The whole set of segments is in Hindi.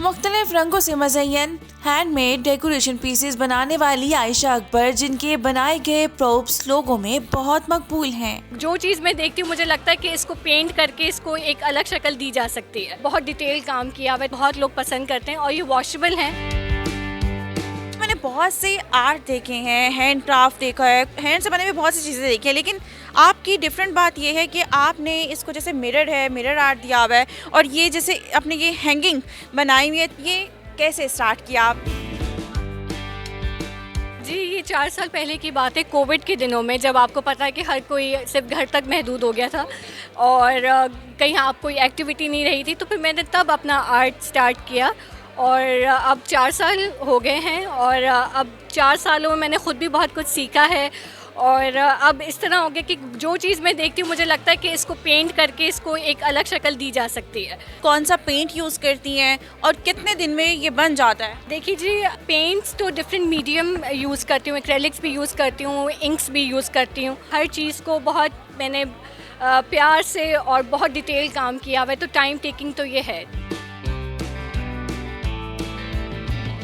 मुख्तलिफ रंगों से मज़य्यन हैंडमेड डेकोरेशन पीसेस बनाने वाली आयशा अकबर, जिनके बनाए गए प्रोप्स लोगों में बहुत मकबूल हैं। जो चीज़ मैं देखती हूँ मुझे लगता है कि इसको पेंट करके इसको एक अलग शक्ल दी जा सकती है। बहुत डिटेल काम किया हुआ है, बहुत लोग पसंद करते हैं और ये वॉशेबल हैं। मैंने बहुत से आर्ट देखे हैं, हैंड क्राफ्ट देखा है, हैंड से बने हुए बहुत सी चीज़ें देखी हैं, लेकिन आपकी डिफरेंट बात यह है कि आपने इसको जैसे मिरर है, मिरर आर्ट दिया हुआ है, और ये जैसे अपने ये हैंगिंग बनाई हुई है, ये कैसे स्टार्ट किया आप? जी, ये 4 साल पहले की बात है, कोविड के दिनों में, जब आपको पता है कि हर कोई सिर्फ घर तक महदूद हो गया था और कहीं आप कोई एक्टिविटी नहीं रही थी, तो फिर मैंने तब अपना आर्ट स्टार्ट किया और अब 4 साल हो गए हैं और अब 4 सालों में मैंने ख़ुद भी बहुत कुछ सीखा है और अब इस तरह हो गया कि जो चीज़ मैं देखती हूँ मुझे लगता है कि इसको पेंट करके इसको एक अलग शक्ल दी जा सकती है। कौन सा पेंट यूज़ करती हैं और कितने दिन में ये बन जाता है? देखिए जी, पेंट्स तो डिफरेंट मीडियम यूज़ करती हूँ, एक्रेलिक्स भी यूज़ करती हूँ, इंक्स भी यूज़ करती हूँ। हर चीज़ को बहुत मैंने प्यार से और बहुत डिटेल काम किया हुआ है, तो टाइम टेकिंग तो ये है।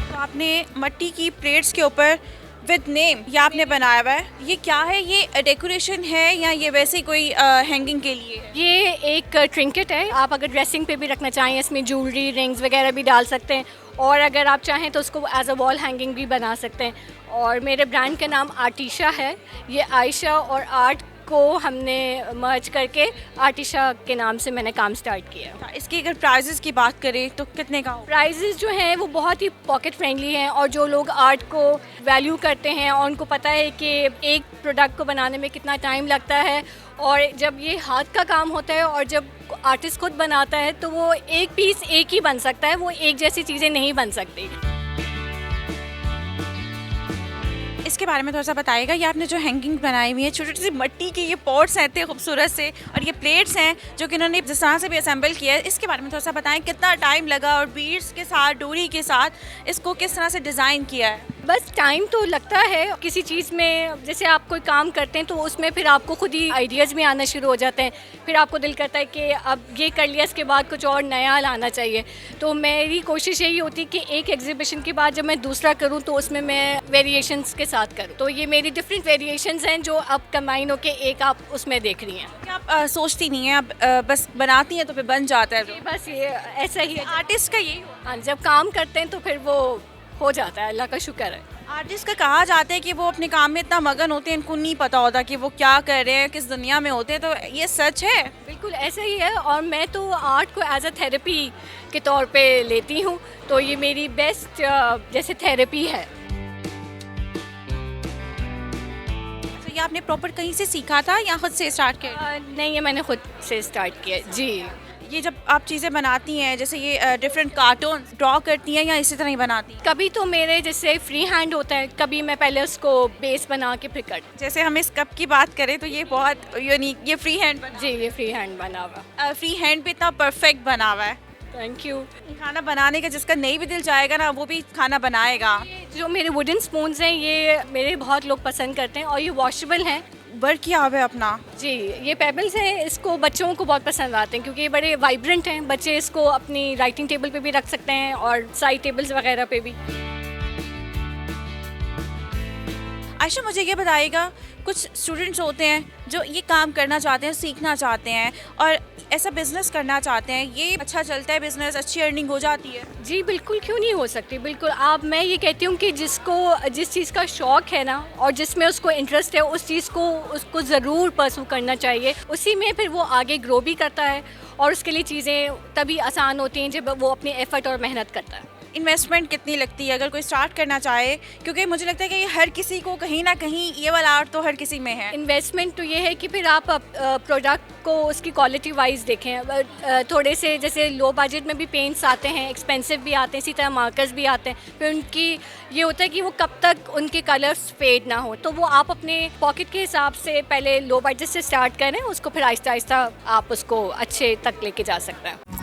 तो आपने मिट्टी की प्लेट्स के ऊपर विद नेम ये आपने बनाया हुआ है, ये क्या है? ये डेकोरेशन है या ये वैसे कोई हैंगिंग के लिए है? ये एक ट्रिंकेट है, आप अगर ड्रेसिंग पे भी रखना चाहें, इसमें ज्वेलरी, रिंग्स वगैरह भी डाल सकते हैं और अगर आप चाहें तो उसको एज अ वॉल हैंगिंग भी बना सकते हैं। और मेरे ब्रांड का नाम आर्टिशा है। ये आयशा और आर्ट को हमने मर्ज करके आर्टिशा के नाम से मैंने काम स्टार्ट किया। इसकी अगर प्राइजेस की बात करें तो कितने का हो? प्राइजेस जो हैं वो बहुत ही पॉकेट फ्रेंडली हैं और जो लोग आर्ट को वैल्यू करते हैं और उनको पता है कि एक प्रोडक्ट को बनाने में कितना टाइम लगता है और जब ये हाथ का काम होता है और जब आर्टिस्ट खुद बनाता है तो वो एक पीस एक ही बन सकता है, वो एक जैसी चीज़ें नहीं बन सकती। इसके बारे में थोड़ा सा बताइएगा। ये आपने जो हैंगिंग बनाई हुई है, छोटी छोटी मिट्टी के ये पॉट्स हैं इतने खूबसूरत से, और ये प्लेट्स हैं जो कि इन्होंने जिस तरह से भी असेंबल किया है, इसके बारे में थोड़ा सा बताएं कितना टाइम लगा और बीड्स के साथ, डोरी के साथ इसको किस तरह से डिज़ाइन किया है? बस टाइम तो लगता है किसी चीज़ में, जैसे आप कोई काम करते हैं तो उसमें फिर आपको खुद ही आइडियाज़ भी आना शुरू हो जाते हैं, फिर आपको दिल करता है कि अब ये कर लिया, इसके बाद कुछ और नया लाना चाहिए। तो मेरी कोशिश यही होती है कि एक एग्जीबिशन के बाद जब मैं दूसरा करूं तो उसमें मैं वेरिएशंस के साथ करूं। तो ये मेरी डिफरेंट वेरिएशंस हैं जो अब कंबाइन होके एक आप उसमें देख रही हैं। आप सोचती नहीं हैं, आप बस बनाती हैं तो फिर बन जाता है? बस ये ऐसा ही है आर्टिस्ट का यही हाँ, जब काम करते हैं तो फिर वो हो जाता है, अल्लाह का शुक्र है। आर्टिस्ट का कहा जाता है कि वो अपने काम में इतना मगन होते हैं, इनको नहीं पता होता कि वो क्या कर रहे हैं, किस दुनिया में होते हैं, तो ये सच है? बिल्कुल ऐसा ही है और मैं तो आर्ट को एज अ थेरेपी के तौर पे लेती हूँ, तो ये मेरी बेस्ट जैसे थेरेपी है। तो ये आपने प्रॉपर कहीं से सीखा था या खुद से स्टार्ट किया? नहीं, ये मैंने खुद से स्टार्ट किया जी। ये जब आप चीज़ें बनाती हैं, जैसे ये डिफरेंट कार्टून ड्रॉ करती हैं या इसी तरह ही बनाती हैं? कभी तो मेरे जैसे फ्री हैंड होता है, कभी मैं पहले उसको बेस बना के फिर करती। जैसे हम इस कप की बात करें तो ये बहुत यूनिक, ये फ्री हैंड बना? जी, ये फ्री हैंड बना हुआ। फ्री हैंड पे इतना परफेक्ट बना हुआ है। Thank you. खाना बनाने का जिसका नहीं भी दिल चाहेगा ना, वो भी खाना बनाएगा। जो मेरे वुडन स्पून्स हैं ये मेरे बहुत लोग पसंद करते हैं और ये वॉशेबल हैं। वर्क किया हुआ है अपना? जी, ये पेबल्स हैं, इसको बच्चों को बहुत पसंद आते हैं क्योंकि ये बड़े वाइब्रेंट हैं। बच्चे इसको अपनी राइटिंग टेबल पे भी रख सकते हैं और साइड टेबल्स वगैरह पे भी। आयशा, मुझे ये बताइएगा, कुछ स्टूडेंट्स होते हैं जो ये काम करना चाहते हैं, सीखना चाहते हैं और ऐसा बिज़नेस करना चाहते हैं, ये अच्छा चलता है बिज़नेस, अच्छी अर्निंग हो जाती है? जी बिल्कुल, क्यों नहीं हो सकती, बिल्कुल। आप मैं ये कहती हूँ कि जिसको जिस चीज़ का शौक़ है ना और जिसमें उसको इंटरेस्ट है, उस चीज़ को उसको ज़रूर परस्यू करना चाहिए। उसी में फिर वो आगे ग्रो भी करता है और उसके लिए चीज़ें तभी आसान होती हैं जब वो अपनी एफ़र्ट और मेहनत करता है। इन्वेस्टमेंट कितनी लगती है अगर कोई स्टार्ट करना चाहे? क्योंकि मुझे लगता है कि हर किसी को कहीं ना कहीं ये वाला आर्ट तो हर किसी में है। इन्वेस्टमेंट तो ये है कि फिर आप प्रोडक्ट को उसकी क्वालिटी वाइज देखें। थोड़े से जैसे लो बजट में भी पेंट्स आते हैं, एक्सपेंसिव भी आते हैं, इसी तरह मार्कर्स भी आते हैं। फिर उनकी ये होता है कि वो कब तक उनके कलर्स फेड ना हो, तो वो आप अपने पॉकेट के हिसाब से पहले लो बजट से स्टार्ट करें, उसको फिर आहिस्ता आहिस्ता आप उसको अच्छे तक लेके जा सकते हैं।